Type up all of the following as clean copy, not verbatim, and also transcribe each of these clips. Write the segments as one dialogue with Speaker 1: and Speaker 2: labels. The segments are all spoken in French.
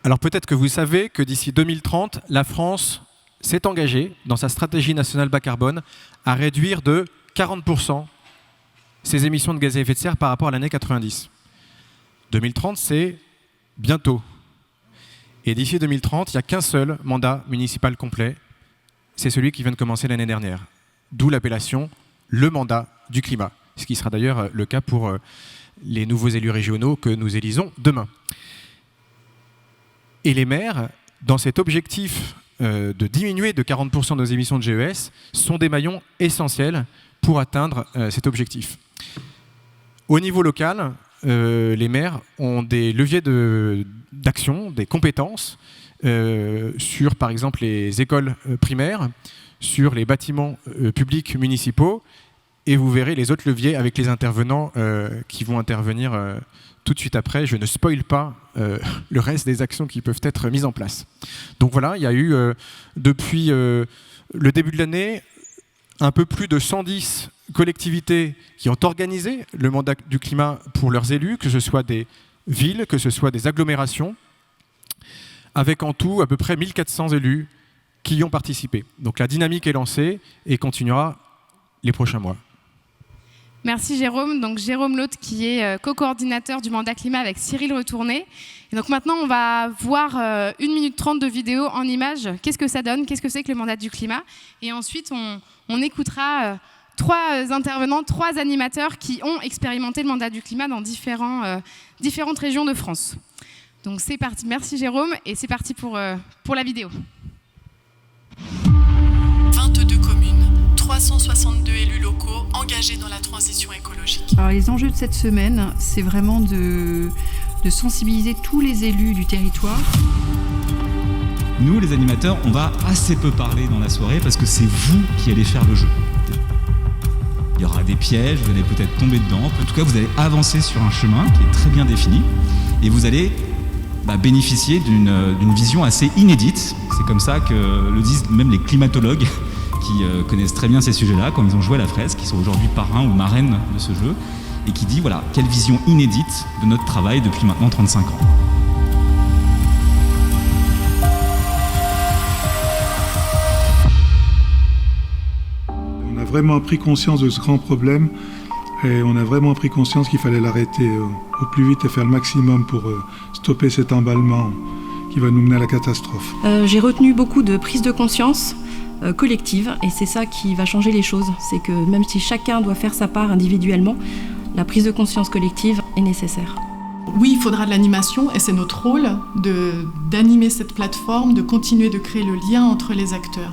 Speaker 1: Alors peut-être que vous savez que d'ici 2030, la France s'est engagée dans sa stratégie nationale bas carbone à réduire de 40% ses émissions de gaz à effet de serre par rapport à l'année 90. 2030, c'est bientôt. Et d'ici 2030, il n'y a qu'un seul mandat municipal complet, c'est celui qui vient de commencer l'année dernière. D'où l'appellation le mandat du climat, ce qui sera d'ailleurs le cas pour les nouveaux élus régionaux que nous élisons demain. Et les maires, dans cet objectif de diminuer de 40% nos émissions de GES, sont des maillons essentiels pour atteindre cet objectif. Au niveau local, les maires ont des leviers d'action, des compétences sur, par exemple, les écoles primaires, sur les bâtiments publics municipaux, et vous verrez les autres leviers avec les intervenants qui vont intervenir tout de suite après. Je ne spoile pas le reste des actions qui peuvent être mises en place. Donc voilà, il y a eu, depuis le début de l'année, un peu plus de 110 collectivités qui ont organisé le mandat du climat pour leurs élus, que ce soit des villes, que ce soit des agglomérations, avec en tout à peu près 1400 élus qui y ont participé. Donc la dynamique est lancée et continuera les prochains mois.
Speaker 2: Merci Jérôme. Donc Jérôme Lotte qui est co-coordinateur du mandat climat avec Cyril Retourné. Et donc maintenant on va voir 1 minute 30 de vidéo en images. Qu'est-ce que ça donne? Qu'est-ce que c'est que le mandat du climat? Et ensuite on écoutera 3 intervenants, 3 animateurs qui ont expérimenté le mandat du climat dans différentes régions de France. Donc c'est parti. Merci Jérôme et c'est parti pour la vidéo.
Speaker 3: 22 communes, 362 élus locaux engagés dans la transition écologique.
Speaker 4: Alors les enjeux de cette semaine, c'est vraiment de sensibiliser tous les élus du territoire.
Speaker 5: Nous, les animateurs, on va assez peu parler dans la soirée parce que c'est vous qui allez faire le jeu. Il y aura des pièges, vous allez peut-être tomber dedans. En tout cas, vous allez avancer sur un chemin qui est très bien défini et vous allez bénéficier d'une vision assez inédite. C'est comme ça que le disent même les climatologues qui connaissent très bien ces sujets-là, quand ils ont joué à la fresque, qui sont aujourd'hui parrains ou marraines de ce jeu, et qui dit, voilà, quelle vision inédite de notre travail depuis maintenant 35 ans.
Speaker 6: On a vraiment pris conscience de ce grand problème, et on a vraiment pris conscience qu'il fallait l'arrêter au plus vite et faire le maximum pour stopper cet emballement qui va nous mener à la catastrophe.
Speaker 4: J'ai retenu beaucoup de prise de conscience collective et c'est ça qui va changer les choses. C'est que même si chacun doit faire sa part individuellement, la prise de conscience collective est nécessaire.
Speaker 3: Oui, il faudra de l'animation et c'est notre rôle d'animer cette plateforme, de continuer de créer le lien entre les acteurs.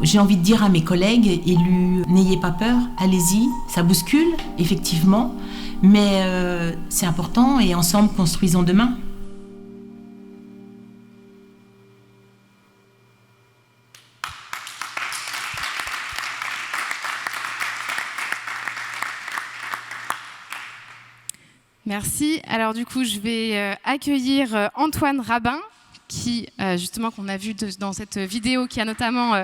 Speaker 7: J'ai envie de dire à mes collègues élus, n'ayez pas peur, allez-y, ça bouscule, effectivement, mais c'est important et ensemble construisons demain.
Speaker 2: Merci. Alors du coup, je vais accueillir Antoine Rabin, qui, justement, qu'on a vu dans cette vidéo, qui a notamment...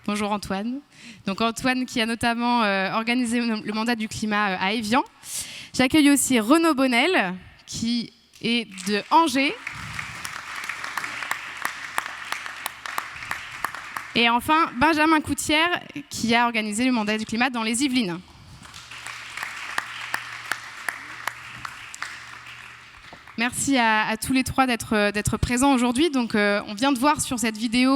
Speaker 2: Bonjour Antoine. Donc Antoine qui a notamment organisé le mandat du climat à Évian. J'accueille aussi Renaud Bonnel, qui est de Angers. Et enfin, Benjamin Coutière, qui a organisé le mandat du climat dans les Yvelines. Merci à tous les 3 d'être présents aujourd'hui. Donc, on vient de voir sur cette vidéo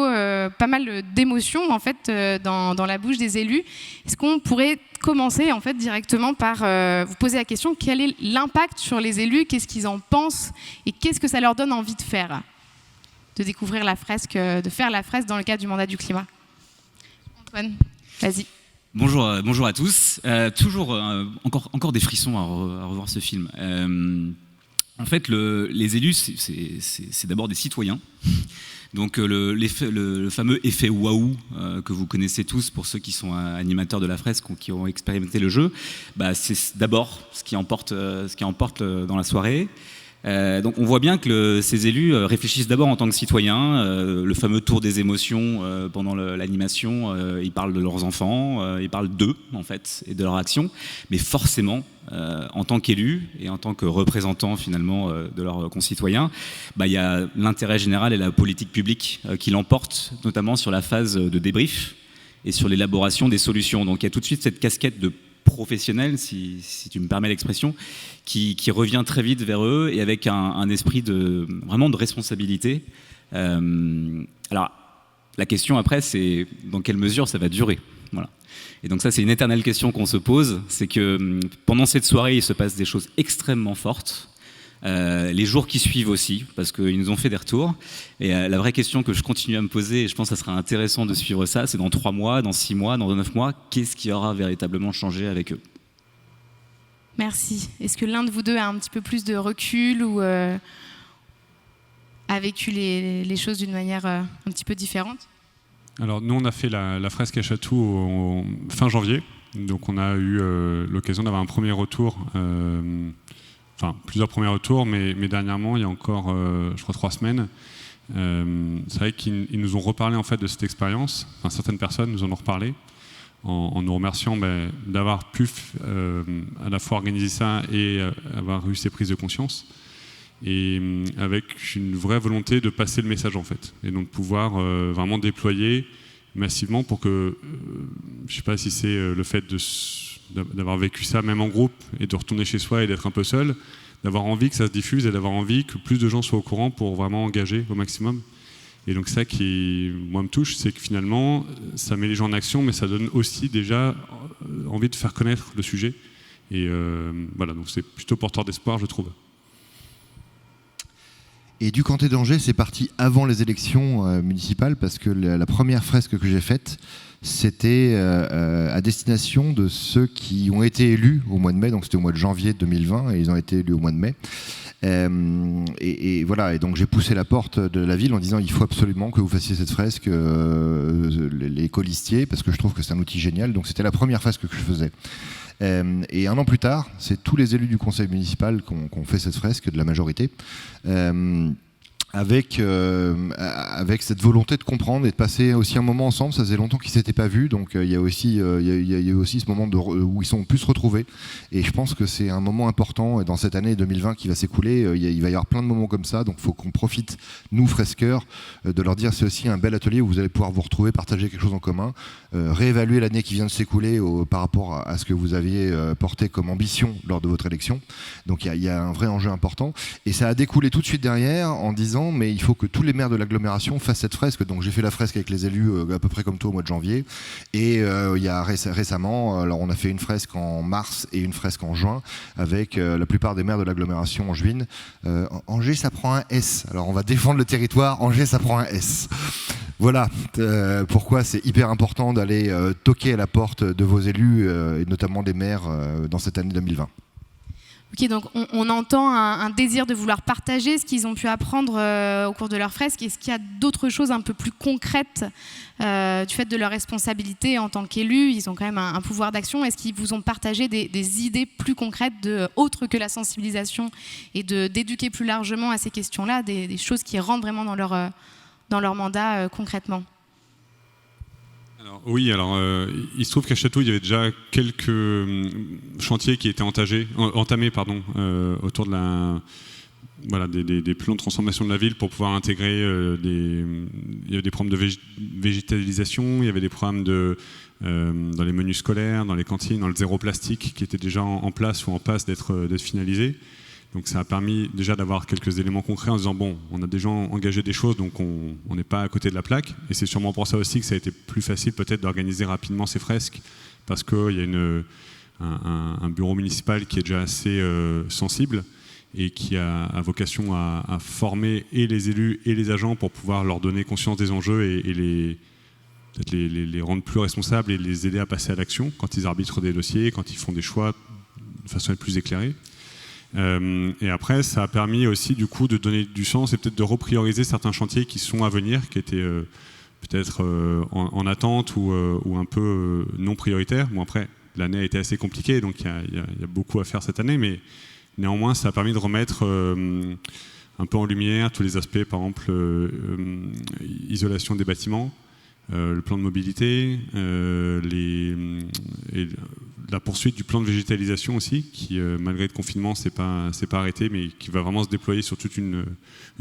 Speaker 2: pas mal d'émotions en fait, dans la bouche des élus. Est-ce qu'on pourrait commencer en fait, directement par vous poser la question, quel est l'impact sur les élus? Qu'est-ce qu'ils en pensent? Et qu'est-ce que ça leur donne envie de faire? De découvrir la fresque, de faire la fresque dans le cadre du mandat du climat. Antoine, vas-y.
Speaker 8: Bonjour à tous. Toujours encore des frissons à revoir ce film. En fait, les élus, c'est d'abord des citoyens. Donc le fameux effet waouh que vous connaissez tous pour ceux qui sont animateurs de la fresque ou qui ont expérimenté le jeu, c'est d'abord ce qui emporte dans la soirée. Donc on voit bien que ces élus réfléchissent d'abord en tant que citoyens, le fameux tour des émotions pendant l'animation, ils parlent de leurs enfants, ils parlent d'eux en fait et de leur action, mais forcément en tant qu'élus et en tant que représentants finalement de leurs concitoyens, il y a l'intérêt général et la politique publique qui l'emportent, notamment sur la phase de débrief et sur l'élaboration des solutions. Donc il y a tout de suite cette casquette de professionnel, si tu me permets l'expression, qui revient très vite vers eux et avec un esprit vraiment de responsabilité. Alors, la question après, c'est dans quelle mesure ça va durer. Voilà. Et donc ça, c'est une éternelle question qu'on se pose, c'est que pendant cette soirée, il se passe des choses extrêmement fortes. Les jours qui suivent aussi, parce qu'ils nous ont fait des retours. Et la vraie question que je continue à me poser, et je pense que ça sera intéressant de suivre ça, c'est dans 3 mois, dans 6 mois, dans 9 mois, qu'est-ce qui aura véritablement changé avec eux?
Speaker 2: Merci. Est-ce que l'un de vous deux a un petit peu plus de recul ou a vécu les choses d'une manière un petit peu différente?
Speaker 9: Alors nous, on a fait la fresque à Chatou fin janvier. Donc on a eu l'occasion d'avoir un premier retour. Enfin, plusieurs premiers retours, mais dernièrement, il y a encore, je crois, 3 semaines, c'est vrai qu'ils nous ont reparlé en fait de cette expérience. Enfin, certaines personnes nous en ont reparlé en nous remerciant d'avoir pu à la fois organiser ça et avoir eu ces prises de conscience. Et avec une vraie volonté de passer le message en fait, et donc pouvoir vraiment déployer massivement pour que, je ne sais pas si c'est le fait d'avoir vécu ça même en groupe et de retourner chez soi et d'être un peu seul, d'avoir envie que ça se diffuse et d'avoir envie que plus de gens soient au courant pour vraiment engager au maximum. Et donc ça qui, moi, me touche, c'est que finalement, ça met les gens en action, mais ça donne aussi déjà envie de faire connaître le sujet. Et voilà, donc c'est plutôt porteur d'espoir, je trouve.
Speaker 10: Et du Cantet d'Angers, c'est parti avant les élections municipales, parce que la première fresque que j'ai faite, c'était à destination de ceux qui ont été élus au mois de mai, donc c'était au mois de janvier 2020, et ils ont été élus au mois de mai. Et voilà, et donc j'ai poussé la porte de la ville en disant il faut absolument que vous fassiez cette fresque, les colistiers, parce que je trouve que c'est un outil génial. Donc c'était la première fresque que je faisais. Et 1 an plus tard, c'est tous les élus du conseil municipal qui ont fait cette fresque, de la majorité. Avec cette volonté de comprendre et de passer aussi un moment ensemble. Ça faisait longtemps qu'ils ne s'étaient pas vus, donc il y a aussi ce moment où ils sont plus retrouvés. Et je pense que c'est un moment important, et dans cette année 2020 qui va s'écouler, il va y avoir plein de moments comme ça, donc il faut qu'on profite, nous fresqueurs, de leur dire c'est aussi un bel atelier où vous allez pouvoir vous retrouver, partager quelque chose en commun, réévaluer l'année qui vient de s'écouler par rapport à ce que vous aviez porté comme ambition lors de votre élection. Donc il y a un vrai enjeu important, et ça a découlé tout de suite derrière en disant mais il faut que tous les maires de l'agglomération fassent cette fresque. Donc j'ai fait la fresque avec les élus à peu près comme toi au mois de janvier, et il y a récemment, alors on a fait une fresque en mars et une fresque en juin avec la plupart des maires de l'agglomération angevine. Angers, ça prend un S, alors on va défendre le territoire. Angers, ça prend un S. Voilà pourquoi c'est hyper important d'aller toquer à la porte de vos élus, et notamment des maires, dans cette année 2020.
Speaker 2: Ok, donc on entend un désir de vouloir partager ce qu'ils ont pu apprendre au cours de leur fresque. Est-ce qu'il y a d'autres choses un peu plus concrètes du fait de leur responsabilité en tant qu'élus? Ils ont quand même un pouvoir d'action. Est-ce qu'ils vous ont partagé des idées plus concrètes, autres que la sensibilisation, et d'éduquer plus largement à ces questions-là, des choses qui rentrent vraiment dans leur mandat concrètement?
Speaker 9: Oui, il se trouve qu'à Château, il y avait déjà quelques chantiers qui étaient entamés autour de des plans de transformation de la ville pour pouvoir intégrer il y avait des programmes de végétalisation, il y avait des programmes dans les menus scolaires, dans les cantines, dans le zéro plastique qui étaient déjà en place ou en passe d'être finalisés. Donc ça a permis déjà d'avoir quelques éléments concrets en disant bon, on a déjà engagé des choses, donc on n'est pas à côté de la plaque. Et c'est sûrement pour ça aussi que ça a été plus facile peut-être d'organiser rapidement ces fresques, parce qu'il y a un bureau municipal qui est déjà assez sensible et qui a vocation à former et les élus et les agents pour pouvoir leur donner conscience des enjeux et peut-être les rendre plus responsables et les aider à passer à l'action quand ils arbitrent des dossiers, quand ils font des choix de façon plus éclairée. Et après, ça a permis aussi du coup de donner du sens et peut-être de reprioriser certains chantiers qui sont à venir, qui étaient peut-être en attente ou un peu non prioritaires. Bon, après, l'année a été assez compliquée, donc il y a beaucoup à faire cette année, mais Néanmoins, ça a permis de remettre un peu en lumière tous les aspects, par exemple, isolation des bâtiments, le plan de mobilité, et la poursuite du plan de végétalisation aussi, qui, malgré le confinement, c'est pas arrêté, mais qui va vraiment se déployer sur toute une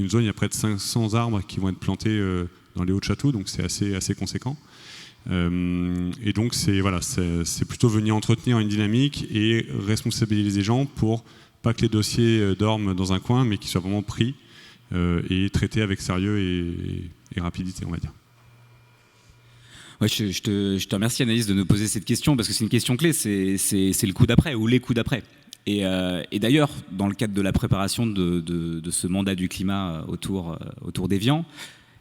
Speaker 9: zone. Il y a près de 500 arbres qui vont être plantés dans les Hauts-de-Château, donc c'est assez conséquent. Et donc c'est plutôt venir entretenir une dynamique et responsabiliser les gens pour pas que les dossiers dorment dans un coin, mais qu'ils soient vraiment pris et traités avec sérieux et rapidité, on va dire.
Speaker 8: Ouais, je te remercie, Anaïs, de nous poser cette question, parce que c'est une question clé, c'est le coup d'après ou les coups d'après. Et d'ailleurs, dans le cadre de la préparation de ce mandat du climat autour d'Évian,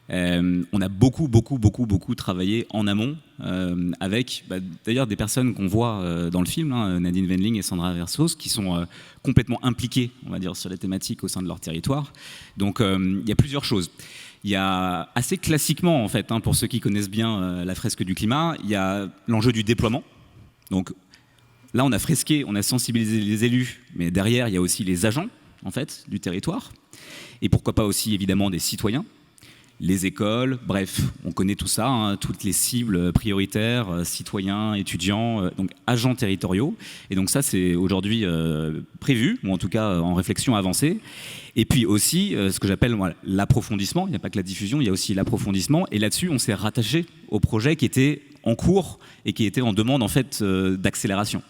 Speaker 8: on a beaucoup travaillé en amont avec d'ailleurs des personnes qu'on voit dans le film, Nadine Wendling et Sandra Versos, qui sont complètement impliquées, on va dire, sur les thématiques au sein de leur territoire. Donc il y a plusieurs choses. Il y a assez classiquement, en fait, pour ceux qui connaissent bien la fresque du climat, il y a l'enjeu du déploiement. Donc là, on a fresqué, on a sensibilisé les élus, mais derrière, il y a aussi les agents, en fait, du territoire. Et pourquoi pas aussi, évidemment, des citoyens, les écoles, bref, on connaît tout ça, toutes les cibles prioritaires, citoyens, étudiants, donc agents territoriaux. Et donc ça, c'est aujourd'hui prévu, ou en tout cas en réflexion avancée. Et puis aussi, ce que j'appelle l'approfondissement, il n'y a pas que la diffusion, il y a aussi l'approfondissement. Et là-dessus, on s'est rattaché au projet qui était en cours et qui était en demande en fait d'accélération.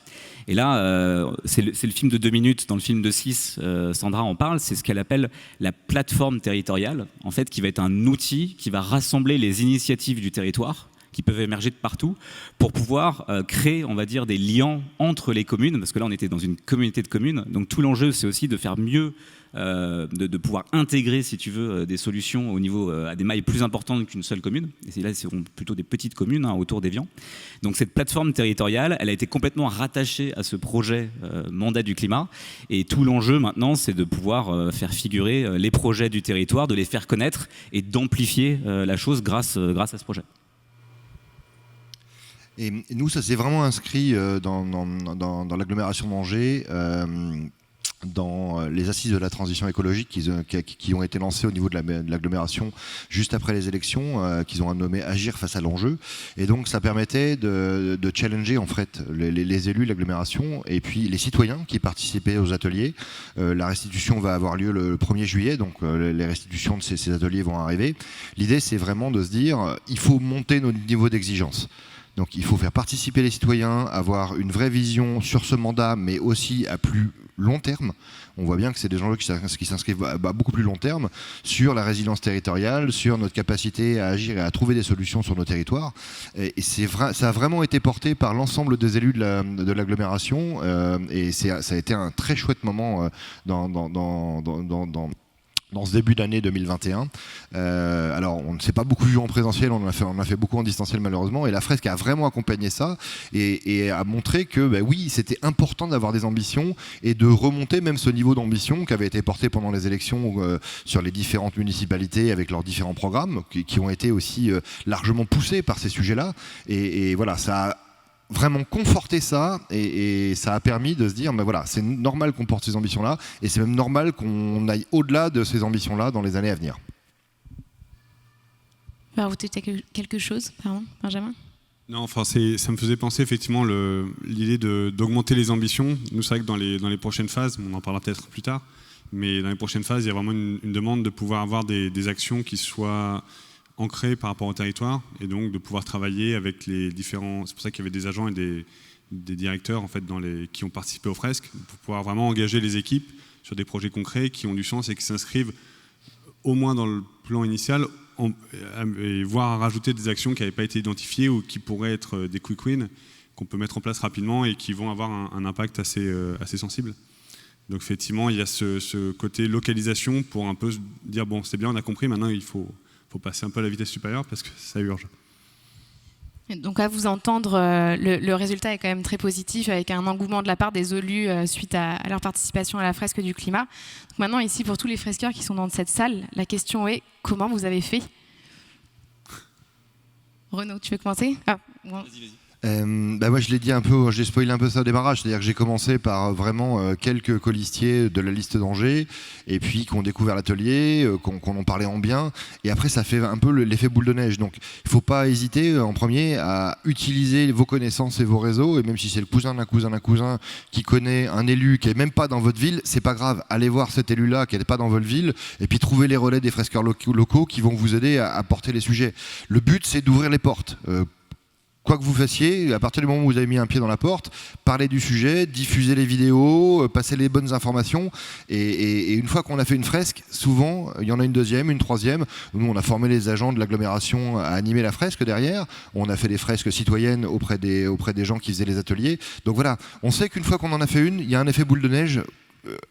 Speaker 8: Et là, c'est le film de 2 minutes, dans le film de 6, Sandra en parle, c'est ce qu'elle appelle la plateforme territoriale, en fait, qui va être un outil qui va rassembler les initiatives du territoire, qui peuvent émerger de partout, pour pouvoir créer, on va dire, des liens entre les communes, parce que là, on était dans une communauté de communes, donc tout l'enjeu, c'est aussi de faire mieux, de pouvoir intégrer, si tu veux, des solutions au niveau à des mailles plus importantes qu'une seule commune. Et là, c'est plutôt des petites communes autour d'Évian. Donc cette plateforme territoriale, elle a été complètement rattachée à ce projet mandat du climat. Et tout l'enjeu maintenant, c'est de pouvoir faire figurer les projets du territoire, de les faire connaître et d'amplifier la chose grâce à ce projet.
Speaker 10: Et nous, ça s'est vraiment inscrit dans l'agglomération d'Angers, dans les assises de la transition écologique qui ont été lancées au niveau de l'agglomération juste après les élections, qu'ils ont nommé Agir face à l'enjeu. Et donc ça permettait de challenger en fait les élus de l'agglomération et puis les citoyens qui participaient aux ateliers. La restitution va avoir lieu le 1er juillet, donc les restitutions de ces ateliers vont arriver. L'idée, c'est vraiment de se dire, il faut monter notre niveau d'exigence. Donc il faut faire participer les citoyens, avoir une vraie vision sur ce mandat, mais aussi à plus long terme. On voit bien que c'est des enjeux qui s'inscrivent à beaucoup plus long terme sur la résilience territoriale, sur notre capacité à agir et à trouver des solutions sur nos territoires. Et ça a vraiment été porté par l'ensemble des élus de l'agglomération. Et ça a été un très chouette moment dans ce début d'année 2021. Alors, on ne s'est pas beaucoup vu en présentiel, on a fait beaucoup en distanciel malheureusement, et la fresque a vraiment accompagné ça et a montré que oui, c'était important d'avoir des ambitions et de remonter même ce niveau d'ambition qui avait été porté pendant les élections sur les différentes municipalités avec leurs différents programmes qui ont été aussi largement poussés par ces sujets-là. Et voilà, ça a vraiment conforter ça et ça a permis de se dire voilà, c'est normal qu'on porte ces ambitions-là et c'est même normal qu'on aille au-delà de ces ambitions-là dans les années à venir.
Speaker 2: Tu vas rajouter quelque chose, pardon, Benjamin ?
Speaker 9: Non, enfin, ça me faisait penser effectivement l'idée d'augmenter les ambitions. Nous, c'est vrai que dans les prochaines phases, on en parlera peut-être plus tard, mais dans les prochaines phases, il y a vraiment une demande de pouvoir avoir des actions qui soient ancré par rapport au territoire et donc de pouvoir travailler avec les différents. C'est pour ça qu'il y avait des agents et des directeurs en fait qui ont participé aux fresques pour pouvoir vraiment engager les équipes sur des projets concrets qui ont du sens et qui s'inscrivent au moins dans le plan initial et voire rajouter des actions qui n'avaient pas été identifiées ou qui pourraient être des quick wins qu'on peut mettre en place rapidement et qui vont avoir un impact assez sensible. Donc effectivement, il y a ce côté localisation pour un peu se dire bon, c'est bien, on a compris, maintenant il faut passer un peu à la vitesse supérieure parce que ça urge.
Speaker 2: Donc à vous entendre, le résultat est quand même très positif avec un engouement de la part des élus suite à leur participation à la fresque du climat. Donc maintenant ici, pour tous les fresqueurs qui sont dans cette salle, la question est comment vous avez fait ? Renaud, tu veux commencer ?
Speaker 8: Vas-y.
Speaker 10: Moi je l'ai dit un peu, j'ai spoilé un peu ça au démarrage, c'est-à-dire que j'ai commencé par vraiment quelques colistiers de la liste d'Angers, et puis qu'on découvert l'atelier, qu'on en parlait en bien, et après ça fait un peu l'effet boule de neige. Donc il ne faut pas hésiter en premier à utiliser vos connaissances et vos réseaux, et même si c'est le cousin d'un cousin d'un cousin qui connaît un élu qui n'est même pas dans votre ville, c'est pas grave, allez voir cet élu-là qui n'est pas dans votre ville, et puis trouvez les relais des fresqueurs locaux qui vont vous aider à porter les sujets. Le but c'est d'ouvrir les portes. Quoi que vous fassiez, à partir du moment où vous avez mis un pied dans la porte, parlez du sujet, diffusez les vidéos, passez les bonnes informations. Et une fois qu'on a fait une fresque, souvent, il y en a une deuxième, une troisième. Nous, on a formé les agents de l'agglomération à animer la fresque derrière. On a fait des fresques citoyennes auprès des gens qui faisaient les ateliers. Donc voilà, on sait qu'une fois qu'on en a fait une, il y a un effet boule de neige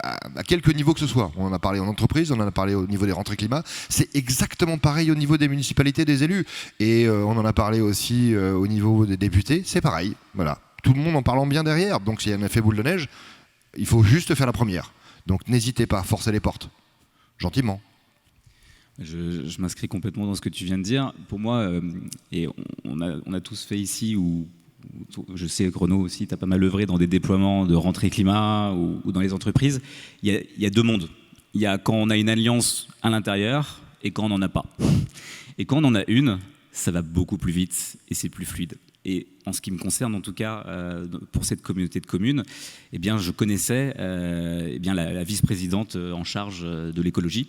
Speaker 10: à quelque niveau que ce soit. On en a parlé en entreprise, on en a parlé au niveau des rentrées climat. C'est exactement pareil au niveau des municipalités, des élus. Et on en a parlé aussi au niveau des députés. C'est pareil. Voilà. Tout le monde en parlant bien derrière. Donc s'il y a un effet boule de neige, il faut juste faire la première. Donc n'hésitez pas, forcez les portes. Gentiment.
Speaker 8: Je m'inscris complètement dans ce que tu viens de dire. Pour moi, et on a tous fait ici, ou je sais, Renaud aussi, tu as pas mal œuvré dans des déploiements de rentrée climat ou dans les entreprises. Il y a deux mondes. Il y a quand on a une alliance à l'intérieur et quand on n'en a pas. Et quand on en a une, ça va beaucoup plus vite et c'est plus fluide. Et en ce qui me concerne, en tout cas, pour cette communauté de communes, eh bien, je connaissais la vice-présidente en charge de l'écologie.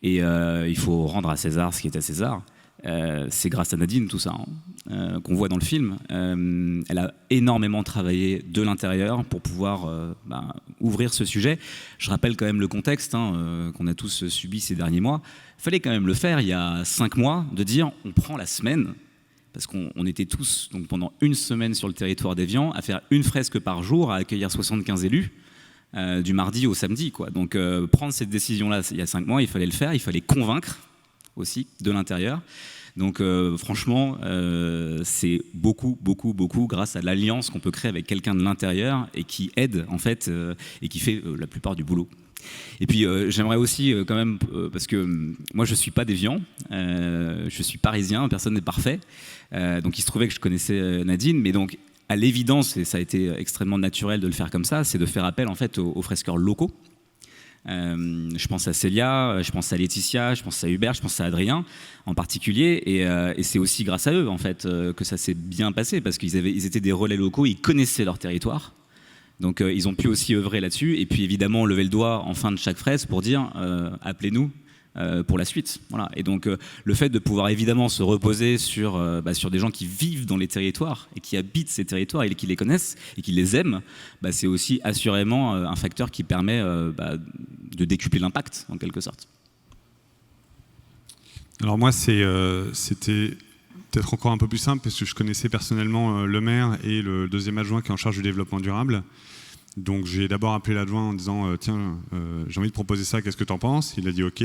Speaker 8: Et il faut rendre à César ce qui est à César. C'est grâce à Nadine, tout ça, qu'on voit dans le film. Elle a énormément travaillé de l'intérieur pour pouvoir ouvrir ce sujet. Je rappelle quand même le contexte qu'on a tous subi ces derniers mois. Il fallait quand même le faire il y a 5 mois, de dire on prend la semaine, parce qu'on était tous donc, pendant une semaine sur le territoire d'Évian à faire une fresque par jour, à accueillir 75 élus. Du mardi au samedi, quoi. Donc prendre cette décision-là il y a 5 mois, il fallait le faire, il fallait convaincre aussi de l'intérieur. Donc franchement, c'est beaucoup grâce à l'alliance qu'on peut créer avec quelqu'un de l'intérieur et qui aide en fait et qui fait la plupart du boulot. Et puis j'aimerais aussi quand même, parce que moi je suis pas d'Évian, je suis parisien, personne n'est parfait. Donc il se trouvait que je connaissais Nadine, mais donc à l'évidence, et ça a été extrêmement naturel de le faire comme ça, c'est de faire appel en fait aux fresqueurs locaux. Je pense à Célia, je pense à Laetitia, je pense à Hubert, je pense à Adrien en particulier, et c'est aussi grâce à eux en fait que ça s'est bien passé, parce qu'ils étaient des relais locaux, ils connaissaient leur territoire, donc ils ont pu aussi œuvrer là-dessus, et puis évidemment lever le doigt en fin de chaque fresque pour dire appelez-nous pour la suite. Voilà. Et donc le fait de pouvoir évidemment se reposer sur des gens qui vivent dans les territoires et qui habitent ces territoires et qui les connaissent et qui les aiment, c'est aussi assurément un facteur qui permet de décupler l'impact en quelque sorte.
Speaker 9: Alors moi c'était peut-être encore un peu plus simple parce que je connaissais personnellement le maire et le deuxième adjoint qui est en charge du développement durable. Donc j'ai d'abord appelé l'adjoint en disant tiens, j'ai envie de proposer ça, qu'est-ce que tu en penses? Il a dit ok,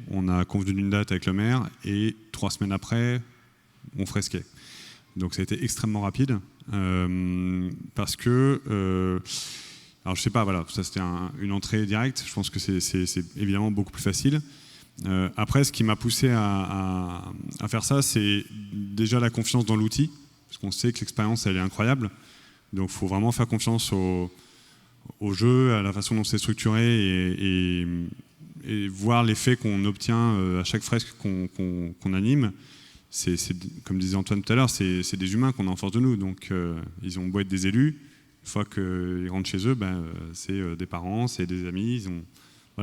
Speaker 9: on a convenu d'une date avec le maire et 3 semaines après, on fresquait. Donc ça a été extrêmement rapide parce que, alors je sais pas, voilà, ça c'était une entrée directe, je pense que c'est évidemment beaucoup plus facile. Après, ce qui m'a poussé à faire ça, c'est déjà la confiance dans l'outil, parce qu'on sait que l'expérience elle est incroyable, donc il faut vraiment faire confiance au jeu, à la façon dont c'est structuré et voir l'effet qu'on obtient à chaque fresque qu'on anime. C'est, comme disait Antoine tout à l'heure, c'est des humains qu'on a en face de nous, donc ils ont beau être des élus, une fois qu'ils rentrent chez eux, c'est des parents, c'est des amis,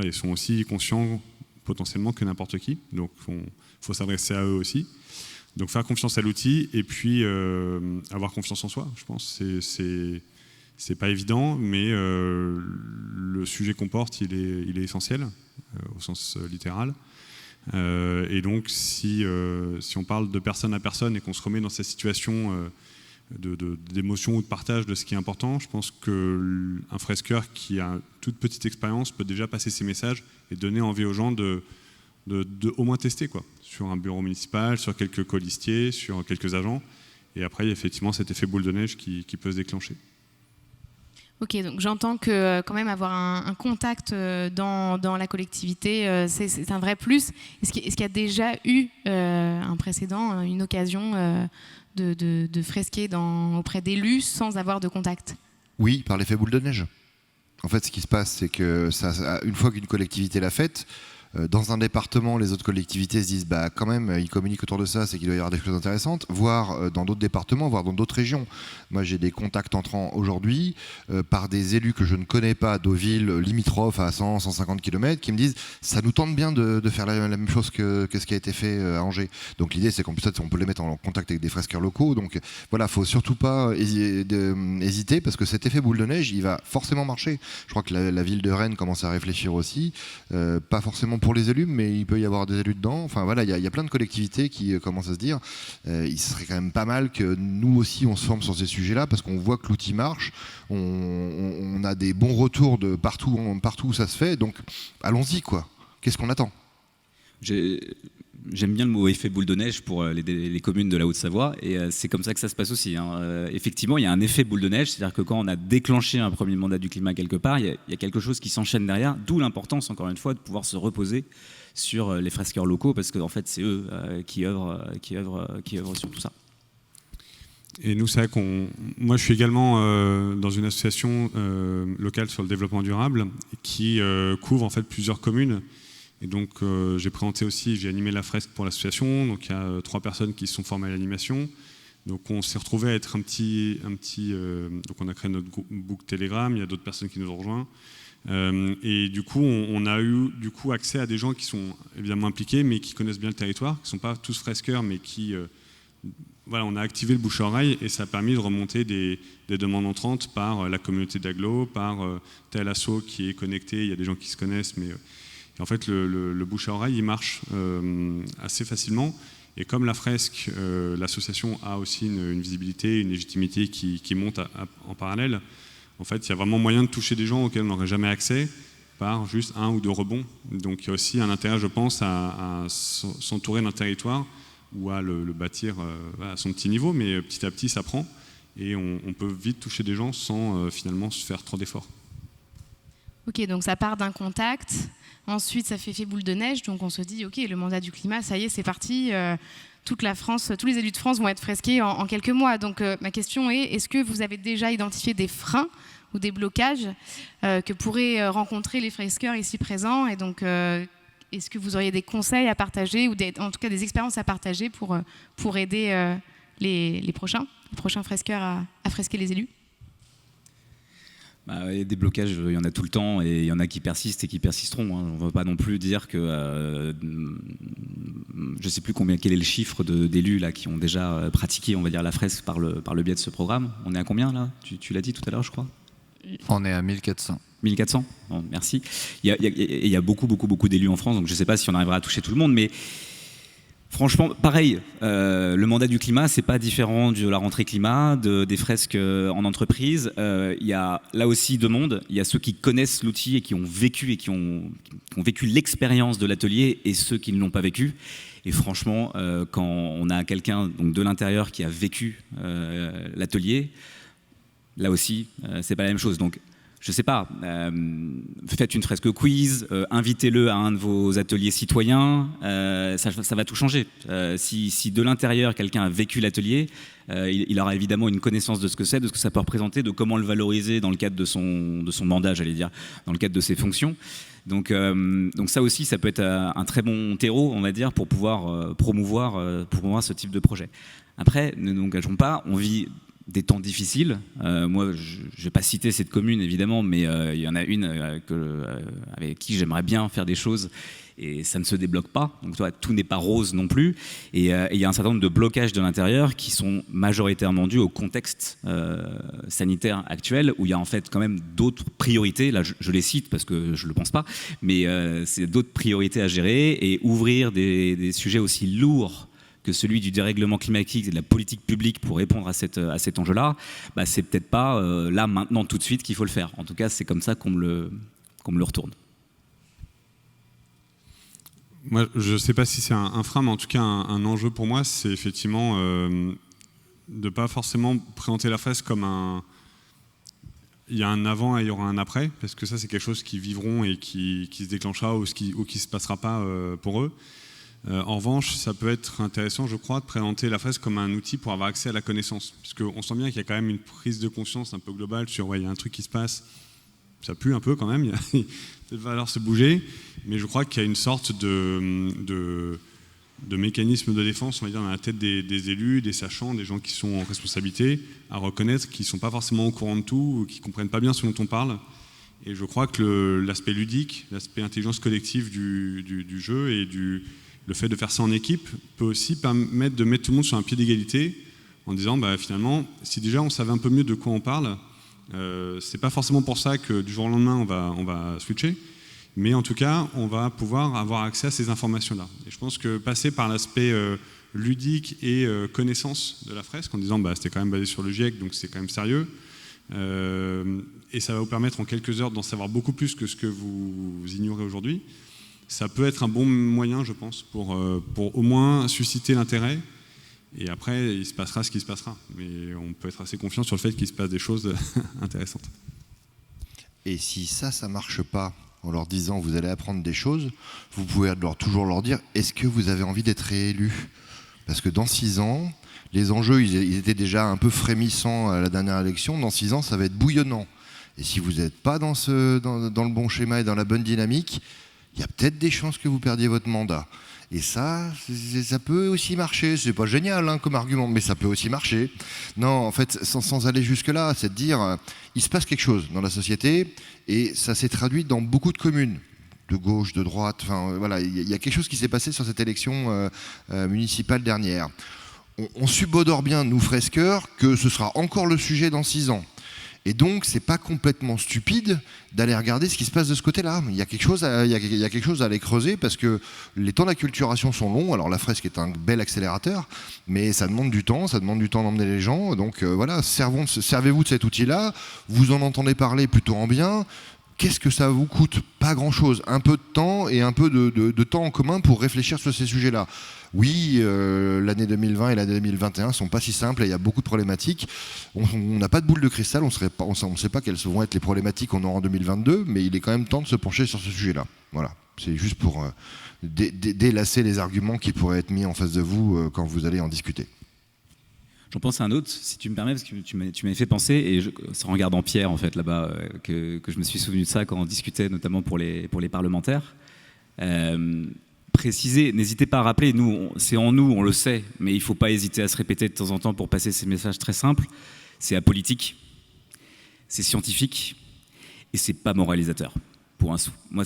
Speaker 9: ils sont aussi conscients potentiellement que n'importe qui, donc il faut s'adresser à eux aussi. Donc faire confiance à l'outil et puis avoir confiance en soi, je pense, c'est pas évident, mais le sujet qu'on porte, il est essentiel, au sens littéral. Et donc, si on parle de personne à personne et qu'on se remet dans cette situation d'émotion ou de partage de ce qui est important, je pense qu'un fresqueur qui a une toute petite expérience peut déjà passer ses messages et donner envie aux gens de au moins tester, quoi, sur un bureau municipal, sur quelques colistiers, sur quelques agents. Et après, il y a effectivement cet effet boule de neige qui peut se déclencher.
Speaker 2: Ok, donc j'entends que quand même avoir un contact dans la collectivité, c'est un vrai plus. Est-ce qu'il y a déjà eu un précédent, une occasion de fresquer auprès d'élus sans avoir de contact?
Speaker 10: Oui, par l'effet boule de neige. En fait, ce qui se passe, c'est que une fois qu'une collectivité l'a faite, dans un département, les autres collectivités se disent bah quand même, ils communiquent autour de ça, c'est qu'il doit y avoir des choses intéressantes, voire dans d'autres départements, voire dans d'autres régions. Moi, j'ai des contacts entrants aujourd'hui par des élus que je ne connais pas, de villes limitrophes à 100, 150 km, qui me disent ça nous tente bien de faire la même chose que ce qui a été fait à Angers. Donc l'idée, c'est qu'on peut les mettre en contact avec des fresqueurs locaux. Donc voilà, faut surtout pas hésiter, parce que cet effet boule de neige, il va forcément marcher. Je crois que la ville de Rennes commence à réfléchir aussi, pas forcément pour les élus, mais il peut y avoir des élus dedans. Enfin voilà, il y a plein de collectivités qui commencent à se dire il serait quand même pas mal que nous aussi on se forme sur ces sujets-là, parce qu'on voit que l'outil marche, on a des bons retours de partout où ça se fait, donc allons-y quoi. Qu'est-ce qu'on attend?
Speaker 8: J'aime bien le mot effet boule de neige pour les communes de la Haute-Savoie, et c'est comme ça que ça se passe aussi. Effectivement, il y a un effet boule de neige, c'est-à-dire que quand on a déclenché un premier mandat du climat quelque part, il y a quelque chose qui s'enchaîne derrière, d'où l'importance, encore une fois, de pouvoir se reposer sur les fresqueurs locaux, parce qu'en fait, c'est eux qui œuvrent sur tout ça.
Speaker 9: Et nous, c'est vrai moi, je suis également dans une association locale sur le développement durable qui couvre en fait plusieurs communes. Et donc j'ai présenté aussi, j'ai animé la fresque pour l'association, donc il y a 3 personnes qui se sont formées à l'animation. Donc on s'est retrouvé à être donc on a créé notre book Telegram, il y a d'autres personnes qui nous ont rejoints. Et du coup on a eu accès à des gens qui sont évidemment impliqués, mais qui connaissent bien le territoire, qui ne sont pas tous fresqueurs, mais qui... voilà, on a activé le bouche-oreille et ça a permis de remonter des demandes entrantes par la communauté d'agglo, par tel asso qui est connecté, il y a des gens qui se connaissent, mais... Et en fait, le bouche à oreille, il marche assez facilement. Et comme la fresque, l'association a aussi une visibilité, une légitimité qui monte en parallèle, en fait, il y a vraiment moyen de toucher des gens auxquels on n'aurait jamais accès par juste 1 ou 2 rebonds. Donc il y a aussi un intérêt, je pense, à s'entourer d'un territoire ou à le bâtir à son petit niveau, mais petit à petit, ça prend. Et on peut vite toucher des gens sans finalement se faire trop d'efforts.
Speaker 2: Ok, donc ça part d'un contact. Ensuite, ça fait boule de neige, donc on se dit, ok, le mandat du climat, ça y est, c'est parti. Toute la France, tous les élus de France vont être fresqués en quelques mois. Donc ma question est, est-ce que vous avez déjà identifié des freins ou des blocages que pourraient rencontrer les fresqueurs ici présents? Et donc, est-ce que vous auriez des conseils à partager, ou en tout cas des expériences à partager pour aider les prochains fresqueurs à fresquer les élus?
Speaker 8: Il y a des blocages, il y en a tout le temps, et il y en a qui persistent et qui persisteront. On ne va pas non plus dire que... je ne sais plus quel est le chiffre d'élus là, qui ont déjà pratiqué, on va dire, la fresque par le biais de ce programme. On est à combien là? Tu l'as dit tout à l'heure, je crois.
Speaker 11: On est à 1400.
Speaker 8: 1400 ? Bon, merci. Il y a beaucoup d'élus en France, donc je ne sais pas si on arrivera à toucher tout le monde, mais... Franchement, pareil, le mandat du climat, c'est pas différent de la rentrée climat, des fresques en entreprise. Il y a là aussi 2 mondes. Il y a ceux qui connaissent l'outil et qui ont vécu l'expérience de l'atelier, et ceux qui ne l'ont pas vécu. Et franchement, quand on a quelqu'un donc de l'intérieur qui a vécu l'atelier, là aussi, c'est pas la même chose. Donc, je sais pas, faites une fresque quiz, invitez-le à un de vos ateliers citoyens, ça va tout changer. Si de l'intérieur quelqu'un a vécu l'atelier, il aura évidemment une connaissance de ce que c'est, de ce que ça peut représenter, de comment le valoriser dans le cadre de son mandat, j'allais dire, dans le cadre de ses fonctions. Donc ça aussi, ça peut être un très bon terreau, on va dire, pour pouvoir promouvoir ce type de projet. Après, ne nous engageons pas, on vit des temps difficiles. Moi, je ne vais pas citer cette commune, évidemment, mais il y en a une avec qui j'aimerais bien faire des choses, et ça ne se débloque pas. Donc, tout n'est pas rose non plus. Et il y a un certain nombre de blocages de l'intérieur qui sont majoritairement dus au contexte sanitaire actuel, où il y a en fait quand même d'autres priorités. Là, je les cite parce que je ne le pense pas, mais c'est d'autres priorités à gérer, et ouvrir des sujets aussi lourds que celui du dérèglement climatique et de la politique publique pour répondre à cet enjeu-là, c'est peut-être pas là, maintenant, tout de suite qu'il faut le faire. En tout cas, c'est comme ça qu'on me le retourne.
Speaker 9: Moi, je ne sais pas si c'est un frein, mais en tout cas, un enjeu pour moi, c'est effectivement de ne pas forcément présenter la fresque comme il y a un avant et il y aura un après, parce que ça, c'est quelque chose qu'ils vivront et qui se déclenchera ou qui ne se passera pas pour eux. En revanche, ça peut être intéressant, je crois, de présenter la fresque comme un outil pour avoir accès à la connaissance. Puisqu'on sent bien qu'il y a quand même une prise de conscience un peu globale sur il y a un truc qui se passe, ça pue un peu quand même, il va falloir se bouger, mais je crois qu'il y a une sorte de mécanisme de défense, on va dire, dans la tête des élus, des sachants, des gens qui sont en responsabilité, à reconnaître qu'ils ne sont pas forcément au courant de tout, ou qui ne comprennent pas bien ce dont on parle. Et je crois que l'aspect ludique, l'aspect intelligence collective du jeu et le fait de faire ça en équipe peut aussi permettre de mettre tout le monde sur un pied d'égalité en disant finalement, si déjà on savait un peu mieux de quoi on parle, c'est pas forcément pour ça que du jour au lendemain on va switcher, mais en tout cas on va pouvoir avoir accès à ces informations-là. Et je pense que passer par l'aspect ludique et connaissance de la fresque en disant c'était quand même basé sur le GIEC, donc c'est quand même sérieux, et ça va vous permettre en quelques heures d'en savoir beaucoup plus que ce que vous ignorez aujourd'hui. Ça peut être un bon moyen, je pense, pour au moins susciter l'intérêt. Et après, il se passera ce qui se passera. Mais on peut être assez confiant sur le fait qu'il se passe des choses intéressantes.
Speaker 10: Et si ça marche pas, en leur disant vous allez apprendre des choses, vous pouvez toujours leur dire est-ce que vous avez envie d'être réélu ? Parce que dans 6 ans, les enjeux ils étaient déjà un peu frémissants à la dernière élection. Dans 6 ans, ça va être bouillonnant. Et si vous n'êtes pas dans le bon schéma et dans la bonne dynamique, il y a peut-être des chances que vous perdiez votre mandat. Et ça peut aussi marcher. C'est pas génial comme argument, mais ça peut aussi marcher. Non, en fait, sans aller jusque-là, c'est de dire, il se passe quelque chose dans la société, et ça s'est traduit dans beaucoup de communes, de gauche, de droite. Enfin, voilà, il y a quelque chose qui s'est passé sur cette élection municipale dernière. On subodore bien, nous fresqueurs, que ce sera encore le sujet dans 6 ans. Et donc, c'est pas complètement stupide d'aller regarder ce qui se passe de ce côté-là. Il y a quelque chose à aller creuser parce que les temps d'acculturation sont longs. Alors, la fresque est un bel accélérateur, mais ça demande du temps d'emmener les gens. Donc, voilà, servez-vous de cet outil-là. Vous en entendez parler plutôt en bien. Qu'est-ce que ça vous coûte ? Pas grand-chose. Un peu de temps et un peu de temps en commun pour réfléchir sur ces sujets-là. Oui, l'année 2020 et l'année 2021 ne sont pas si simples et il y a beaucoup de problématiques. On n'a pas de boule de cristal, on ne sait pas quelles vont être les problématiques qu'on aura en 2022, mais il est quand même temps de se pencher sur ce sujet-là. Voilà, c'est juste pour délasser les arguments qui pourraient être mis en face de vous quand vous allez en discuter.
Speaker 8: J'en pense à un autre, si tu me permets, parce que tu m'avais fait penser, et c'est en regardant Pierre, en fait, là-bas, que je me suis souvenu de ça quand on discutait, notamment pour les parlementaires. Préciser, n'hésitez pas à rappeler, c'est en nous, on le sait, mais il ne faut pas hésiter à se répéter de temps en temps pour passer ces messages très simples. C'est apolitique, c'est scientifique, et c'est pas moralisateur. Pour un sou. Moi,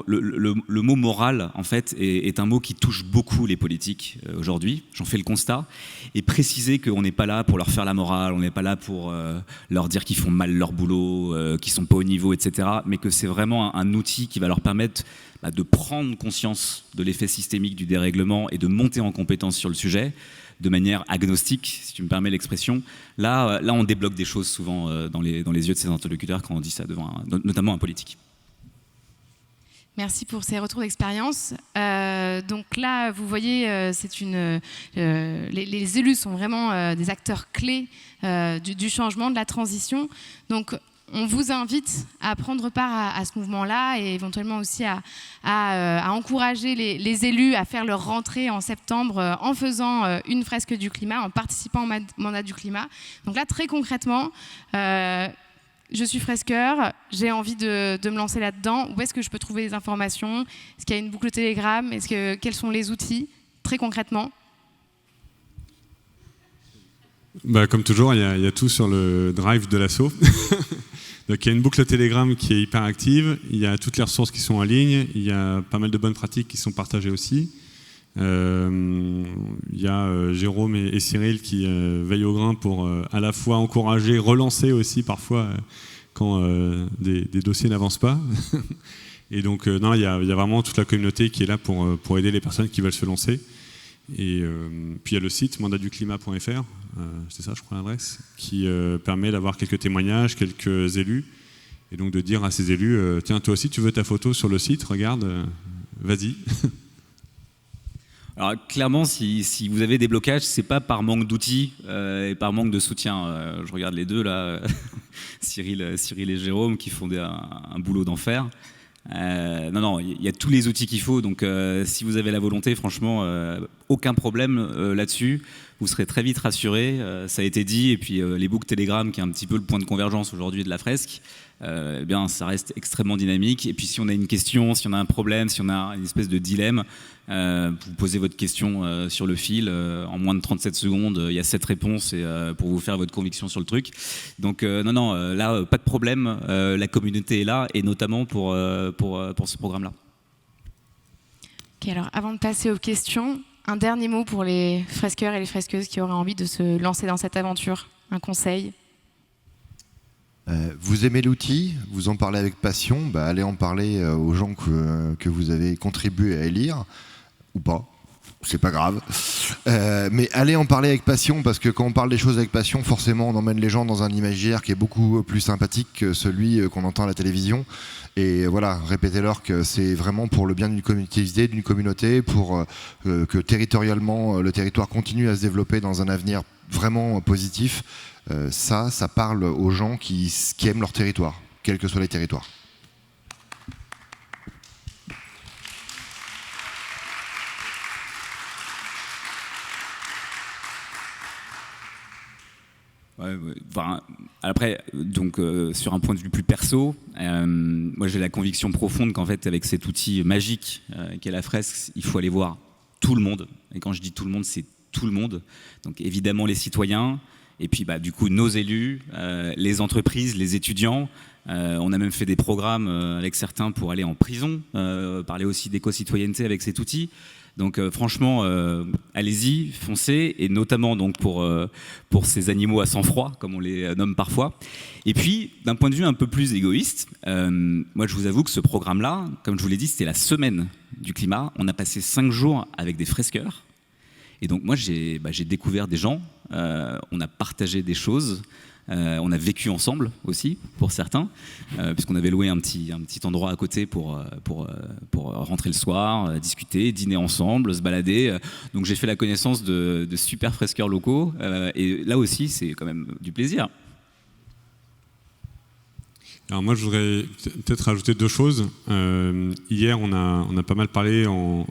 Speaker 8: le mot moral, en fait, est un mot qui touche beaucoup les politiques aujourd'hui. J'en fais le constat. Et préciser qu'on n'est pas là pour leur faire la morale, on n'est pas là pour leur dire qu'ils font mal leur boulot, qu'ils sont pas au niveau, etc. Mais que c'est vraiment un outil qui va leur permettre de prendre conscience de l'effet systémique du dérèglement et de monter en compétence sur le sujet de manière agnostique, si tu me permets l'expression. Là, on débloque des choses souvent dans les yeux de ses interlocuteurs quand on dit ça devant notamment un politique.
Speaker 2: Merci pour ces retours d'expérience. Donc là, vous voyez, les élus sont vraiment des acteurs clés du changement, de la transition. Donc, on vous invite à prendre part à ce mouvement-là et éventuellement aussi à encourager les élus à faire leur rentrée en septembre en faisant une fresque du climat, en participant au mandat du climat. Donc là, très concrètement, je suis fresqueur, j'ai envie de me lancer là-dedans. Où est-ce que je peux trouver des informations ? Est-ce qu'il y a une boucle Telegram ? Quels sont les outils, très concrètement ?
Speaker 9: Comme toujours, il y a tout sur le drive de l'asso. Donc il y a une boucle Telegram qui est hyper active, il y a toutes les ressources qui sont en ligne, il y a pas mal de bonnes pratiques qui sont partagées aussi. Il y a Jérôme et Cyril qui veillent au grain pour à la fois encourager, relancer aussi parfois quand des dossiers n'avancent pas. Et donc il y a vraiment toute la communauté qui est là pour aider les personnes qui veulent se lancer. Et puis il y a le site mandatduclimat.fr, c'est ça je crois l'adresse, qui permet d'avoir quelques témoignages, quelques élus, et donc de dire à ces élus, tiens toi aussi tu veux ta photo sur le site, regarde, vas-y.
Speaker 8: Alors clairement, si vous avez des blocages, c'est pas par manque d'outils et par manque de soutien. Je regarde les deux là, Cyril et Jérôme qui font un boulot d'enfer. Non, il y a tous les outils qu'il faut. Donc, si vous avez la volonté, franchement, aucun problème là-dessus. Vous serez très vite rassurés. Ça a été dit. Et puis, les books Telegram, qui est un petit peu le point de convergence aujourd'hui de la fresque, eh bien, ça reste extrêmement dynamique. Et puis, si on a une question, si on a un problème, si on a une espèce de dilemme, vous posez votre question sur le fil. En moins de 37 secondes, il y a 7 réponses pour vous faire votre conviction sur le truc. Donc, là, pas de problème. La communauté est là, et notamment pour ce programme-là.
Speaker 2: Ok, alors avant de passer aux questions, un dernier mot pour les fresqueurs et les fresqueuses qui auraient envie de se lancer dans cette aventure. Un conseil?
Speaker 10: Vous aimez l'outil, vous en parlez avec passion, allez en parler aux gens que vous avez contribué à élire, ou pas, c'est pas grave. Mais allez en parler avec passion, parce que quand on parle des choses avec passion, forcément on emmène les gens dans un imaginaire qui est beaucoup plus sympathique que celui qu'on entend à la télévision. Et voilà, répétez-leur que c'est vraiment pour le bien d'une collectivité, d'une communauté, pour que territorialement le territoire continue à se développer dans un avenir vraiment positif. Ça parle aux gens qui aiment leur territoire, quels que soient les territoires.
Speaker 8: Enfin, après, donc, sur un point de vue plus perso, moi j'ai la conviction profonde qu'en fait, avec cet outil magique qu'est la fresque, il faut aller voir tout le monde. Et quand je dis tout le monde, c'est tout le monde. Donc évidemment les citoyens, et puis du coup nos élus, les entreprises, les étudiants. On a même fait des programmes avec certains pour aller en prison, parler aussi d'éco-citoyenneté avec cet outil. Donc franchement, allez-y, foncez, et notamment donc pour ces animaux à sang-froid, comme on les nomme parfois. Et puis, d'un point de vue un peu plus égoïste, moi je vous avoue que ce programme-là, comme je vous l'ai dit, c'était la semaine du climat. On a passé 5 jours avec des fresqueurs. Et donc moi j'ai découvert des gens, on a partagé des choses. On a vécu ensemble aussi, pour certains, puisqu'on avait loué un petit endroit à côté pour rentrer le soir, discuter, dîner ensemble, se balader. Donc j'ai fait la connaissance de super fresqueurs locaux, et là aussi c'est quand même du plaisir.
Speaker 9: Alors moi, je voudrais peut-être rajouter 2 choses. Hier, on a pas mal parlé, on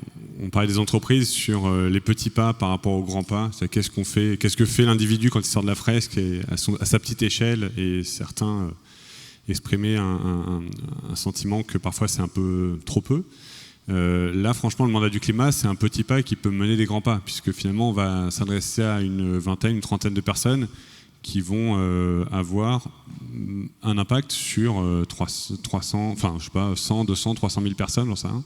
Speaker 9: parlait des entreprises sur les petits pas par rapport aux grands pas. C'est qu'est-ce que fait l'individu quand il sort de la fresque et à sa petite échelle, et certains exprimaient un sentiment que parfois c'est un peu trop peu. Là, franchement, le mandat du climat, c'est un petit pas qui peut mener des grands pas, puisque finalement, on va s'adresser à une vingtaine, une trentaine de personnes qui vont avoir un impact sur 300, enfin je sais pas, 100, 200, 300 000 personnes, j'en sais rien.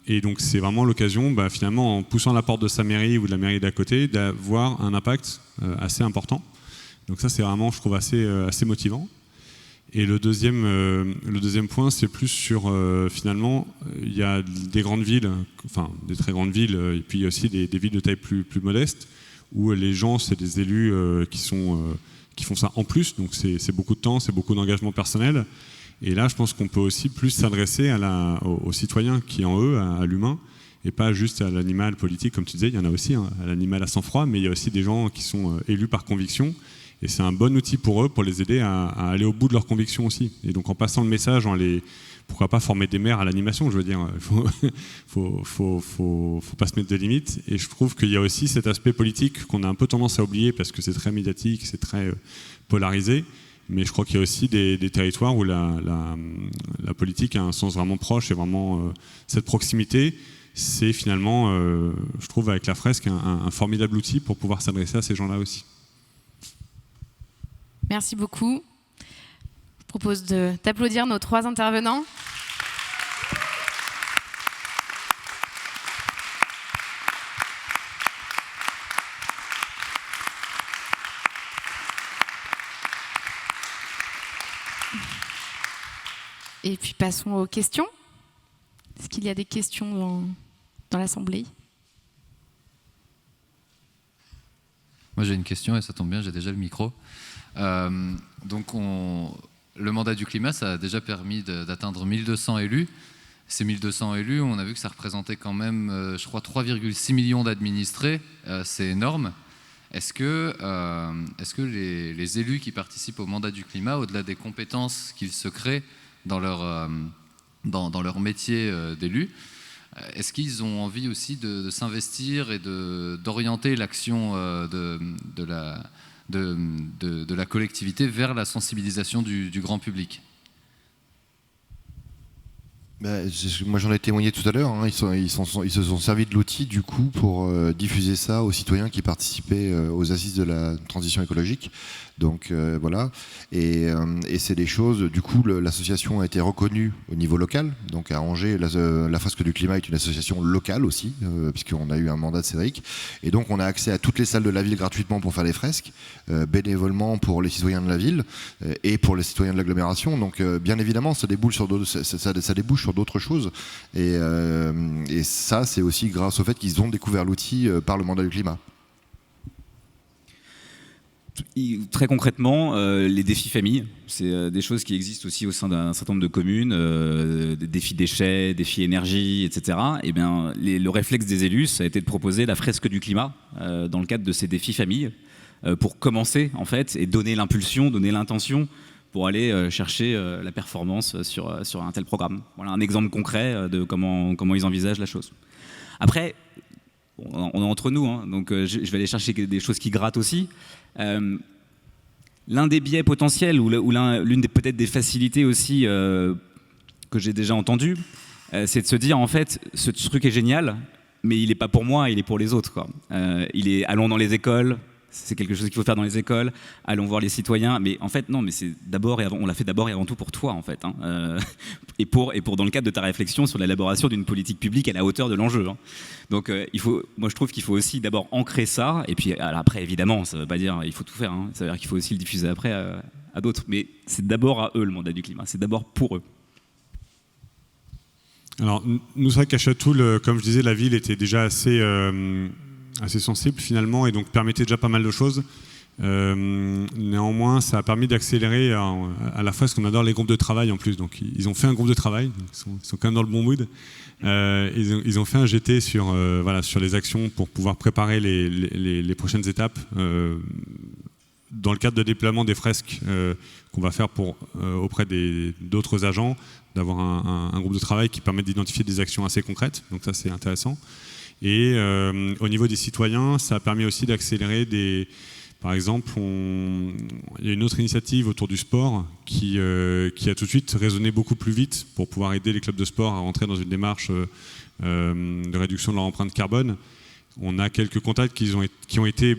Speaker 9: Et donc c'est vraiment l'occasion, finalement, en poussant la porte de sa mairie ou de la mairie d'à côté, d'avoir un impact assez important. Donc ça, c'est vraiment, je trouve, assez motivant. Et le deuxième point, c'est plus sur, finalement, il y a des grandes villes, enfin des très grandes villes, et puis aussi des villes de taille plus modeste, où les gens, c'est des élus qui font ça en plus, donc c'est beaucoup de temps, c'est beaucoup d'engagement personnel. Et là, je pense qu'on peut aussi plus s'adresser aux citoyens qui en eux, à l'humain, et pas juste à l'animal politique, comme tu disais, il y en a aussi, hein, à l'animal à sang-froid, mais il y a aussi des gens qui sont élus par conviction, et c'est un bon outil pour eux, pour les aider à aller au bout de leurs convictions aussi. Et donc en passant le message, pourquoi pas former des maires à l'animation, je veux dire, faut pas se mettre de limites. Et je trouve qu'il y a aussi cet aspect politique qu'on a un peu tendance à oublier parce que c'est très médiatique, c'est très polarisé. Mais je crois qu'il y a aussi des territoires où la politique a un sens vraiment proche, et vraiment cette proximité, c'est finalement, je trouve, avec la fresque, un formidable outil pour pouvoir s'adresser à ces gens-là aussi.
Speaker 2: Merci beaucoup. Je propose d'applaudir nos 3 intervenants. Et puis passons aux questions. Est-ce qu'il y a des questions dans l'Assemblée ?
Speaker 11: Moi j'ai une question, et ça tombe bien, j'ai déjà le micro. Donc le mandat du climat, ça a déjà permis d'atteindre 1200 élus. Ces 1200 élus, on a vu que ça représentait quand même, je crois, 3,6 millions d'administrés. C'est énorme. Est-ce que les élus qui participent au mandat du climat, au-delà des compétences qu'ils se créent dans leur métier d'élu. Est-ce qu'ils ont envie aussi de s'investir et d'orienter l'action de la collectivité vers la sensibilisation du grand public ?
Speaker 10: Moi j'en ai témoigné tout à l'heure, hein. Ils se sont servis de l'outil du coup pour diffuser ça aux citoyens qui participaient aux assises de la transition écologique. Donc voilà, et c'est des choses, du coup l'association a été reconnue au niveau local, donc à Angers, la Fresque du Climat est une association locale aussi, puisqu'on a eu un mandat de Cédric, et donc on a accès à toutes les salles de la ville gratuitement pour faire des fresques, bénévolement pour les citoyens de la ville et pour les citoyens de l'agglomération, donc bien évidemment ça débouche sur d'autres choses, et ça c'est aussi grâce au fait qu'ils ont découvert l'outil par le mandat du climat.
Speaker 8: Très concrètement, les défis famille, c'est des choses qui existent aussi au sein d'un certain nombre de communes, des défis déchets, défis énergie, etc. Et bien, le réflexe des élus, ça a été de proposer la fresque du climat dans le cadre de ces défis famille, pour commencer en fait et donner l'impulsion, donner l'intention pour aller chercher la performance sur un tel programme. Voilà un exemple concret de comment ils envisagent la chose. Après, on est entre nous, hein, donc je vais aller chercher des choses qui grattent aussi. L'un des biais potentiels ou l'une des peut-être des facilités aussi que j'ai déjà entendu, c'est de se dire en fait ce truc est génial, mais il n'est pas pour moi, il est pour les autres, quoi. Allons dans les écoles. C'est quelque chose qu'il faut faire dans les écoles, allons voir les citoyens, mais en fait non, mais c'est d'abord et avant, on l'a fait d'abord et avant tout pour toi en fait, hein, et pour dans le cadre de ta réflexion sur l'élaboration d'une politique publique à la hauteur de l'enjeu, hein. Donc moi je trouve qu'il faut aussi d'abord ancrer ça, et puis après évidemment ça veut pas dire il faut tout faire, hein, ça veut dire qu'il faut aussi le diffuser après à d'autres, mais c'est d'abord à eux le mandat du climat, c'est d'abord pour eux.
Speaker 9: Alors nous c'est vrai qu'à Châteaules, comme je disais, la ville était déjà assez sensible finalement, et donc permettait déjà pas mal de choses. Néanmoins, ça a permis d'accélérer à la fois, parce qu'on adore les groupes de travail en plus. Donc ils ont fait un groupe de travail, ils sont quand même dans le bon mood. Ils ont fait un GT sur les actions pour pouvoir préparer les prochaines étapes dans le cadre de déploiement des fresques qu'on va faire auprès d'autres agents, d'avoir un groupe de travail qui permet d'identifier des actions assez concrètes. Donc ça, c'est intéressant. Et au niveau des citoyens, ça a permis aussi d'accélérer par exemple, il y a une autre initiative autour du sport qui a tout de suite résonné beaucoup plus vite pour pouvoir aider les clubs de sport à rentrer dans une démarche de réduction de leur empreinte carbone. On a quelques contacts qui ont été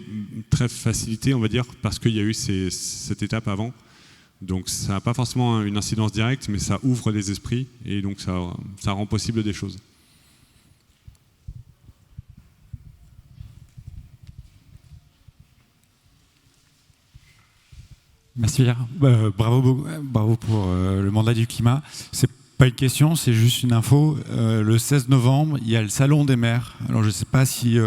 Speaker 9: très facilités, on va dire, parce qu'il y a eu cette étape avant. Donc ça n'a pas forcément une incidence directe, mais ça ouvre les esprits et donc ça rend possible des choses.
Speaker 12: Merci Pierre. Bravo pour le mandat du climat. C'est pas une question, c'est juste une info. Le 16 novembre, il y a le salon des maires. Alors je ne sais pas si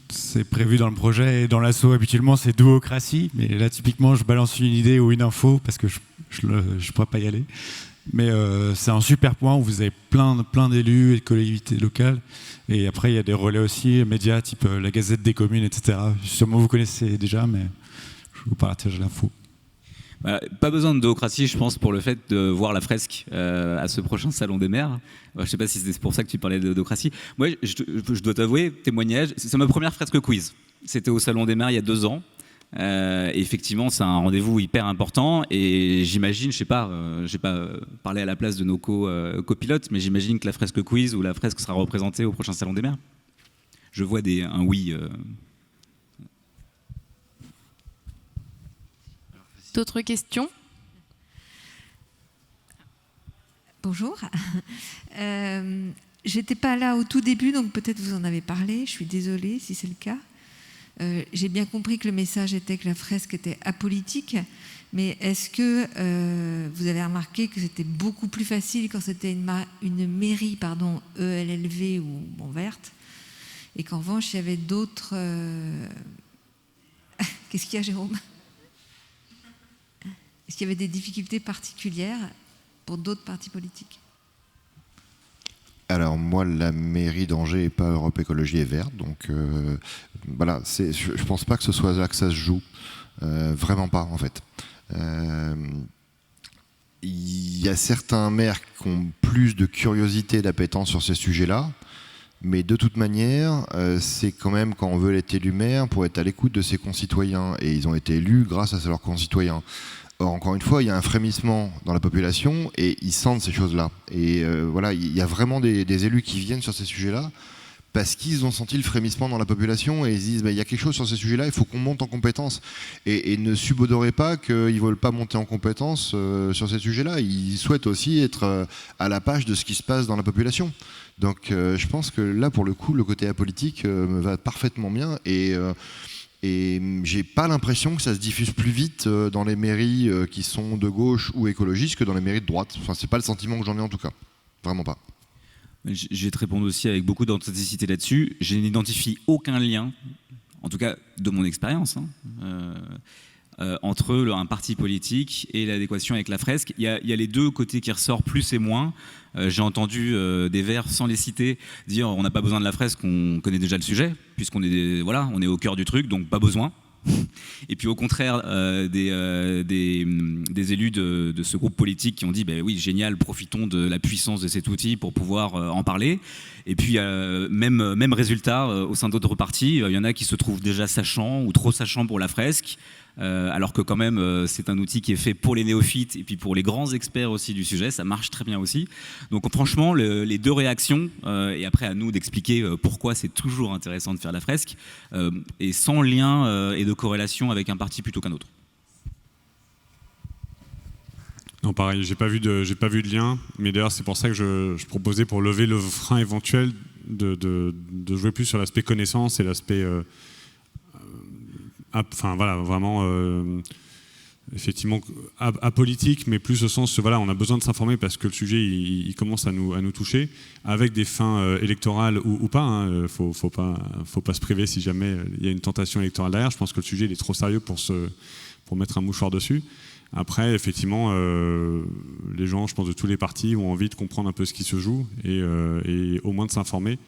Speaker 12: c'est prévu dans le projet et dans l'asso habituellement c'est duocratie, mais là typiquement je balance une idée ou une info parce que je ne pourrais pas y aller. Mais c'est un super point où vous avez plein d'élus et de collectivités locales. Et après il y a des relais aussi, médias type la Gazette des communes, etc. Sûrement vous connaissez déjà, mais je vous partage l'info.
Speaker 8: Pas besoin de démocratie, je pense, pour le fait de voir la fresque à ce prochain salon des maires. Je ne sais pas si c'est pour ça que tu parlais de démocratie. Moi, je dois t'avouer, témoignage, c'est ma première fresque quiz. C'était au salon des maires il y a 2 ans. Et effectivement, c'est un rendez-vous hyper important. Et j'imagine, je sais pas parlé à la place de nos copilotes, mais j'imagine que la fresque quiz ou la fresque sera représentée au prochain salon des maires. Je vois un oui.
Speaker 2: D'autres questions ?
Speaker 13: Bonjour. J'étais pas là au tout début, donc peut-être vous en avez parlé. Je suis désolée si c'est le cas. J'ai bien compris que le message était que la fresque était apolitique, mais est-ce que vous avez remarqué que c'était beaucoup plus facile quand c'était une mairie, ELLV ou verte, et qu'en revanche il y avait d'autres... Qu'est-ce qu'il y a, Jérôme ? Est-ce qu'il y avait des difficultés particulières pour d'autres partis politiques ?
Speaker 10: Alors moi, la mairie d'Angers n'est pas Europe Écologie et Verte, donc voilà, je ne pense pas que ce soit là que ça se joue, vraiment pas en fait. y a certains maires qui ont plus de curiosité et d'appétence sur ces sujets-là. Mais de toute manière, c'est quand même quand on veut être élu maire pour être à l'écoute de ses concitoyens. Et ils ont été élus grâce à leurs concitoyens. Or, encore une fois, il y a un frémissement dans la population et ils sentent ces choses-là. Et voilà, il y a vraiment des élus qui viennent sur ces sujets-là parce qu'ils ont senti le frémissement dans la population et ils se disent il y a quelque chose sur ces sujets-là, il faut qu'on monte en compétence. Et ne subodorez pas qu'ils ne veulent pas monter en compétence sur ces sujets-là. Ils souhaitent aussi être à la page de ce qui se passe dans la population. Donc je pense que là, pour le coup, le côté apolitique me va parfaitement bien et j'ai pas l'impression que ça se diffuse plus vite dans les mairies qui sont de gauche ou écologistes que dans les mairies de droite. Enfin, c'est pas le sentiment que j'en ai en tout cas. Vraiment pas.
Speaker 8: Je vais te répondre aussi avec beaucoup d'authenticité là-dessus. Je n'identifie aucun lien, en tout cas de mon expérience, entre un parti politique et l'adéquation avec la fresque. Il y a les deux côtés qui ressortent, plus et moins. J'ai entendu des Verts, sans les citer, dire on n'a pas besoin de la fresque, on connaît déjà le sujet, puisqu'on est, on est au cœur du truc, donc pas besoin. Et puis au contraire, des élus de ce groupe politique qui ont dit oui, génial, profitons de la puissance de cet outil pour pouvoir en parler. Et puis même résultat au sein d'autres partis, il y en a qui se trouvent déjà sachants ou trop sachants pour la fresque. Alors que quand même c'est un outil qui est fait pour les néophytes et puis pour les grands experts aussi du sujet, ça marche très bien aussi. Donc franchement les deux réactions, et après à nous d'expliquer pourquoi c'est toujours intéressant de faire la fresque, et sans lien et de corrélation avec un parti plutôt qu'un autre.
Speaker 9: Non, pareil, j'ai pas vu de lien, mais d'ailleurs c'est pour ça que je proposais, pour lever le frein éventuel, de jouer plus sur l'aspect connaissance et l'aspect vraiment effectivement apolitique, mais plus au sens on a besoin de s'informer parce que le sujet il commence à nous toucher, avec des fins électorales ou pas. Faut pas se priver si jamais il y a une tentation électorale derrière. Je pense que le sujet il est trop sérieux pour mettre un mouchoir dessus. Après, effectivement, les gens, je pense, de tous les partis ont envie de comprendre un peu ce qui se joue et au moins de s'informer.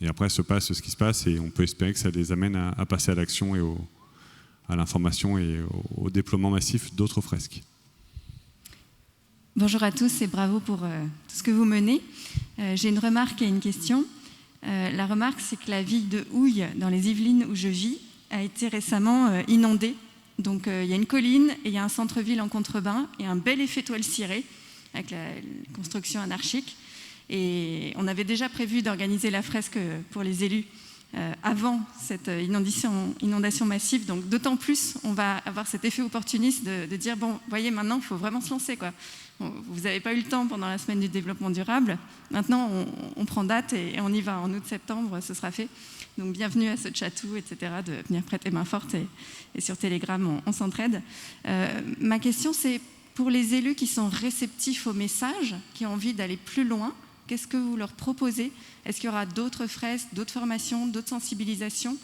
Speaker 9: Et après se passe ce qui se passe et on peut espérer que ça les amène à passer à l'action et à l'information et au déploiement massif d'autres fresques.
Speaker 14: Bonjour à tous et bravo pour tout ce que vous menez. J'ai une remarque et une question. La remarque, c'est que la ville de Houille, dans les Yvelines où je vis, a été récemment inondée. Donc il y a une colline et il y a un centre-ville en contrebas et un bel effet toile cirée avec la construction anarchique. Et on avait déjà prévu d'organiser la fresque pour les élus avant cette inondation massive. Donc d'autant plus, on va avoir cet effet opportuniste de dire, bon, voyez, maintenant, il faut vraiment se lancer, quoi. Vous n'avez pas eu le temps pendant la semaine du développement durable. Maintenant, on prend date et on y va. En août-septembre, ce sera fait. Donc bienvenue à ce chatou, etc., de venir prêter main forte et sur Telegram, on s'entraide. Ma question, c'est pour les élus qui sont réceptifs au message, qui ont envie d'aller plus loin, qu'est-ce que vous leur proposez? Est-ce qu'il y aura d'autres fresques, d'autres formations, d'autres sensibilisations?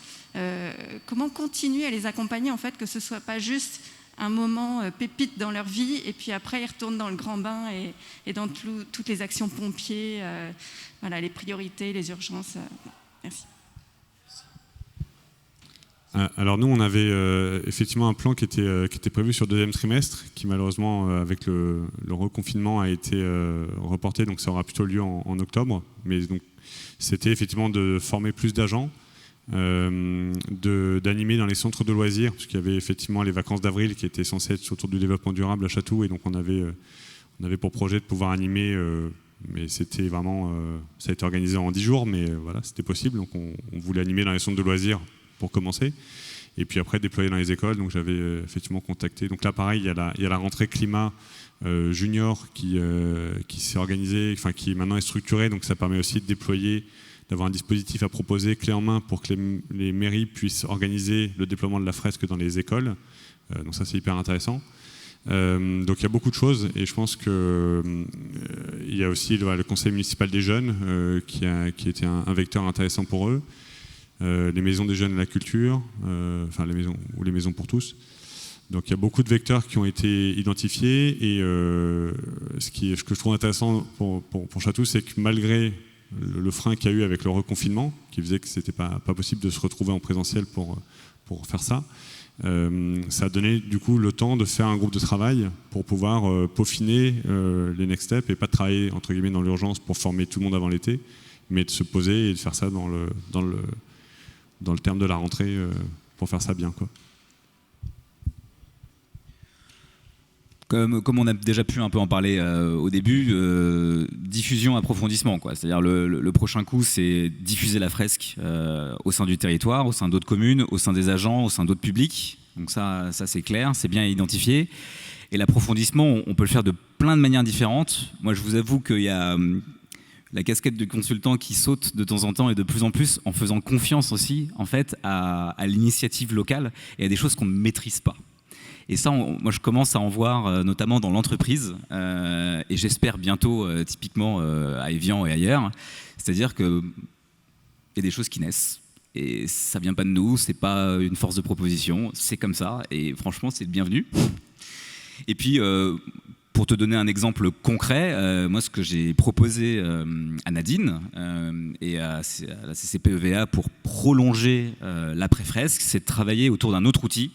Speaker 14: Comment continuer à les accompagner, en fait, que ce ne soit pas juste un moment pépite dans leur vie et puis après ils retournent dans le grand bain et dans toutes les actions pompiers, les priorités, les urgences. Merci.
Speaker 9: Alors nous, on avait effectivement un plan qui était prévu sur le deuxième trimestre, qui malheureusement, avec le reconfinement, a été reporté, donc ça aura plutôt lieu en octobre. Mais donc, c'était effectivement de former plus d'agents, d'animer dans les centres de loisirs, parce qu'il y avait effectivement les vacances d'avril qui étaient censées être autour du développement durable à Chatou, et donc on avait pour projet de pouvoir animer, mais c'était vraiment, ça a été organisé en 10 jours, mais voilà, c'était possible, donc on voulait animer dans les centres de loisirs pour commencer, et puis après déployer dans les écoles. Donc j'avais effectivement contacté. Donc là pareil, il y a la rentrée climat junior qui s'est organisée, enfin qui maintenant est structurée. Donc ça permet aussi de déployer, d'avoir un dispositif à proposer clé en main pour que les mairies puissent organiser le déploiement de la fresque dans les écoles. Donc ça c'est hyper intéressant. Donc il y a beaucoup de choses, et je pense que il y a aussi le conseil municipal des jeunes qui était un vecteur intéressant pour eux. Les maisons des jeunes à la culture, les maisons pour tous. Donc il y a beaucoup de vecteurs qui ont été identifiés, et ce que je trouve intéressant pour Chatou, c'est que malgré le frein qu'il y a eu avec le reconfinement, qui faisait que c'était pas possible de se retrouver en présentiel pour faire ça, Ça a donné du coup le temps de faire un groupe de travail pour pouvoir peaufiner les next steps et pas de travailler entre guillemets dans l'urgence pour former tout le monde avant l'été, mais de se poser et de faire ça dans le terme de la rentrée pour faire ça bien, quoi.
Speaker 8: Comme on a déjà pu un peu en parler au début, diffusion, approfondissement, quoi. C'est-à-dire le prochain coup, c'est diffuser la fresque au sein du territoire, au sein d'autres communes, au sein des agents, au sein d'autres publics. Donc ça c'est clair, c'est bien identifié. Et l'approfondissement, on peut le faire de plein de manières différentes. Moi, je vous avoue qu'il y a la casquette de consultant qui saute de temps en temps et de plus en plus en faisant confiance aussi, en fait, à l'initiative locale et à des choses qu'on ne maîtrise pas. Et ça, moi, je commence à en voir, notamment dans l'entreprise, et j'espère bientôt, typiquement à Evian et ailleurs. C'est-à-dire qu'il y a des choses qui naissent, et ça vient pas de nous, c'est pas une force de proposition, c'est comme ça, et franchement, c'est le bienvenu. Et puis, pour te donner un exemple concret, moi, ce que j'ai proposé à Nadine et à la CCPEVA pour prolonger l'après-fresque, c'est de travailler autour d'un autre outil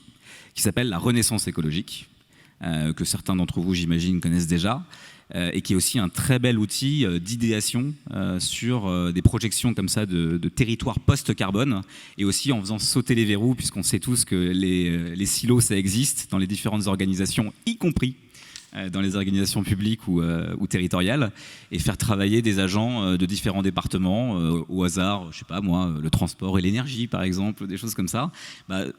Speaker 8: qui s'appelle la Renaissance écologique, que certains d'entre vous, j'imagine, connaissent déjà, et qui est aussi un très bel outil d'idéation sur des projections comme ça de territoires post-carbone, et aussi en faisant sauter les verrous, puisqu'on sait tous que les silos, ça existe dans les différentes organisations, y compris dans les organisations publiques ou territoriales, et faire travailler des agents de différents départements au hasard, je sais pas moi, le transport et l'énergie par exemple, des choses comme ça.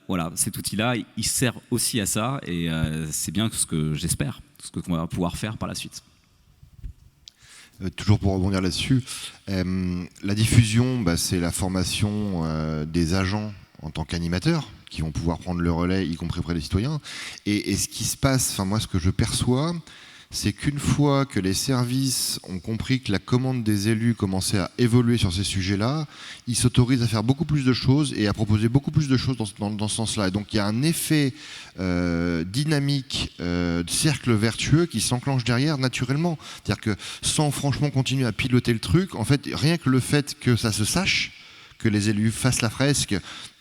Speaker 8: Voilà, cet outil-là, il sert aussi à ça, et c'est bien ce que j'espère, ce qu'on va pouvoir faire par la suite.
Speaker 10: Toujours pour rebondir là-dessus, la diffusion, c'est la formation des agents en tant qu'animateurs, qui vont pouvoir prendre le relais, y compris auprès des citoyens. Et ce qui se passe, enfin moi ce que je perçois, c'est qu'une fois que les services ont compris que la commande des élus commençait à évoluer sur ces sujets-là, ils s'autorisent à faire beaucoup plus de choses et à proposer beaucoup plus de choses dans ce sens-là. Et donc il y a un effet dynamique de cercle vertueux qui s'enclenche derrière naturellement. C'est-à-dire que sans franchement continuer à piloter le truc, en fait, rien que le fait que ça se sache, que les élus fassent la fresque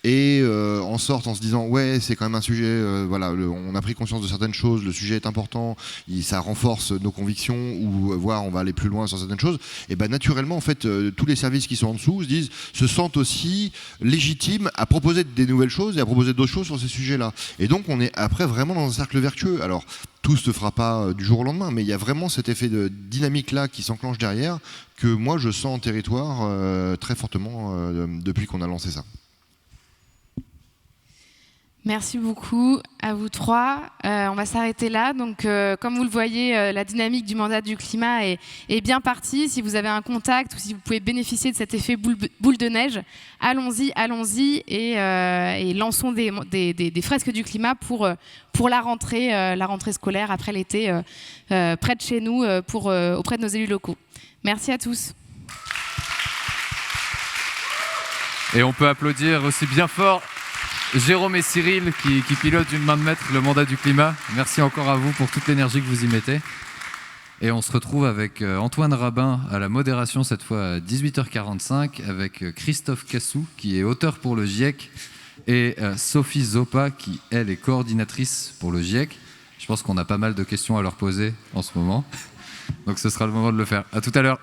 Speaker 10: et en sortent en se disant ouais, c'est quand même un sujet, voilà, on a pris conscience de certaines choses, le sujet est important, ça renforce nos convictions, ou voire on va aller plus loin sur certaines choses, et naturellement en fait tous les services qui sont en dessous se sentent aussi légitimes à proposer des nouvelles choses et à proposer d'autres choses sur ces sujets-là. Et donc on est après vraiment dans un cercle vertueux. Alors tout ne se fera pas du jour au lendemain, mais il y a vraiment cet effet de dynamique-là qui s'enclenche derrière, que moi je sens en territoire très fortement depuis qu'on a lancé ça.
Speaker 2: Merci beaucoup à vous trois. On va s'arrêter là. Donc, comme vous le voyez, la dynamique du mandat du climat est bien partie. Si vous avez un contact ou si vous pouvez bénéficier de cet effet boule de neige, allons-y et lançons des fresques du climat pour la rentrée scolaire après l'été, près de chez nous, auprès de nos élus locaux. Merci à tous.
Speaker 11: Et on peut applaudir aussi bien fort Jérôme et Cyril qui pilotent d'une main de maître le mandat du climat. Merci encore à vous pour toute l'énergie que vous y mettez. Et on se retrouve avec Antoine Rabin à la modération, cette fois à 18h45, avec Christophe Cassou, qui est auteur pour le GIEC, et Sophie Zopa, qui, elle, est coordinatrice pour le GIEC. Je pense qu'on a pas mal de questions à leur poser en ce moment. Donc ce sera le moment de le faire. À tout à l'heure.